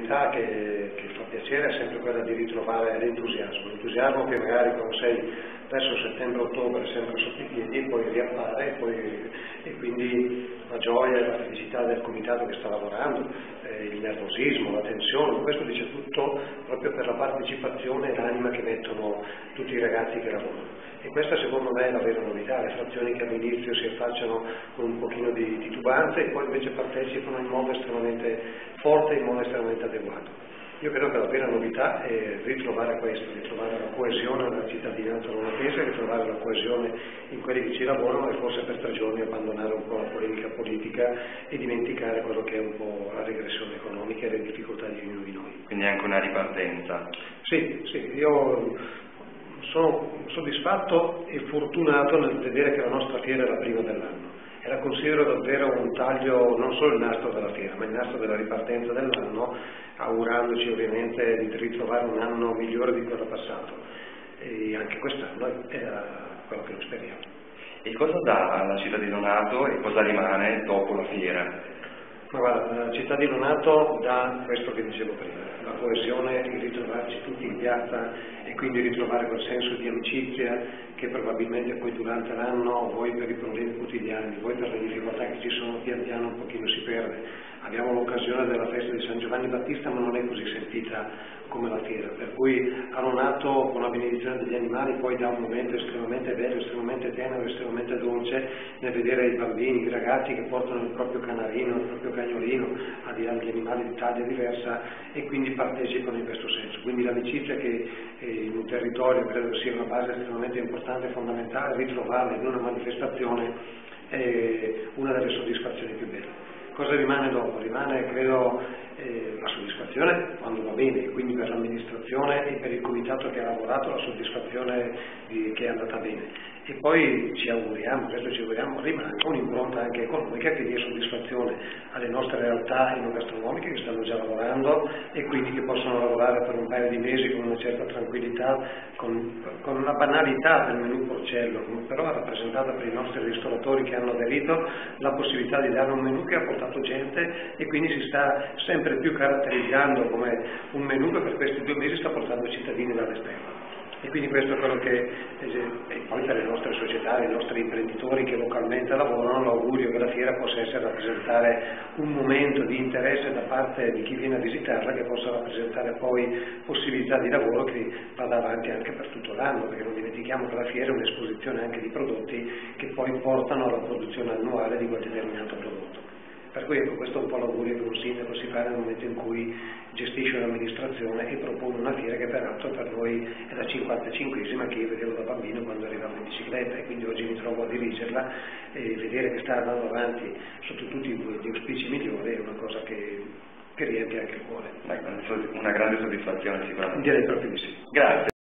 novità che fa piacere è sempre quella di ritrovare l'entusiasmo che magari quando sei verso settembre-ottobre è sempre sotto i piedi e poi riappare e quindi la gioia e la felicità del comitato che sta lavorando, il nervosismo, la tensione, questo dice tutto proprio per la partecipazione e l'anima che mettono tutti i ragazzi che lavorano. E questa secondo me è la vera novità, le frazioni che all'inizio si affacciano con un pochino di titubanza e poi invece partecipano in modo estremamente forte e in modo estremamente adeguato. Io credo che la vera novità è ritrovare questo, ritrovare la coesione nella cittadinanza romanese, ritrovare la coesione in quelli che ci lavorano e forse per 3 giorni abbandonare un po' la polemica politica e dimenticare quello che è un po' la regressione economica e le difficoltà di ognuno di noi. Quindi anche una ripartenza. Sì, io sono soddisfatto e fortunato nel vedere che la nostra fiera è la prima dell'anno e la considero davvero un taglio, non solo il nastro della fiera, ma il nastro della ripartenza dell'anno, augurandoci ovviamente di ritrovare un anno migliore di quello passato e anche quest'anno è quello che lo speriamo. E cosa dà alla città di Donato e cosa rimane dopo la fiera? Ma guarda, la città di Donato dà questo che dicevo prima, la coesione, il ritrovarci tutti in piazza e quindi ritrovare quel senso di amicizia che probabilmente poi durante l'anno, voi per i problemi quotidiani, voi per le difficoltà che ci sono, pian piano un pochino si perde. Abbiamo l'occasione della festa di San Giovanni Battista, ma non è così sentita come la fiera, per cui a Donato con la benedizione degli animali poi dà un momento estremamente bello, estremamente tenero, estremamente dolce nel vedere i bambini, i ragazzi che portano il proprio canarino, il proprio cagnolino, al di là degli animali di taglia diversa e quindi partecipano in questo senso. Quindi l'amicizia che in un territorio credo sia una base estremamente importante e fondamentale, ritrovarla in una manifestazione è una delle soddisfazioni più belle. Cosa rimane dopo? Rimane, credo, la soddisfazione quando va bene, quindi per l'amministrazione e per il comitato che ha lavorato la soddisfazione che è andata bene. E poi ci auguriamo, rimanga un'impronta anche economica che dia soddisfazione alle nostre realtà enogastronomiche che stanno già lavorando e quindi che possono lavorare per un paio di mesi con una certa tranquillità, con una banalità del menù porcello, però rappresentata per i nostri ristoratori che hanno aderito la possibilità di dare un menù che ha portato gente e quindi si sta sempre più caratterizzando come un menù che per questi 2 mesi sta portando cittadini dall'esterno. E quindi questo è quello che, e poi per le nostre società, i nostri imprenditori che localmente lavorano, l'augurio che la fiera possa essere rappresentare un momento di interesse da parte di chi viene a visitarla, che possa rappresentare poi possibilità di lavoro che vada avanti anche per tutto l'anno, perché non dimentichiamo che la fiera è un'esposizione anche di prodotti che poi portano alla produzione annuale di quel determinato prodotto. Per cui ecco, questo è un po' l'augurio che un sindaco si fa nel momento in cui gestisce un'amministrazione e propone una fiera che peraltro per noi è la 55esima che io vedevo da bambino quando arrivavo in bicicletta e quindi oggi mi trovo a dirigerla e vedere che sta andando avanti sotto tutti gli auspici migliori è una cosa che riempie anche il cuore. Una grande soddisfazione sicuramente. Direi proprio di sì. Grazie.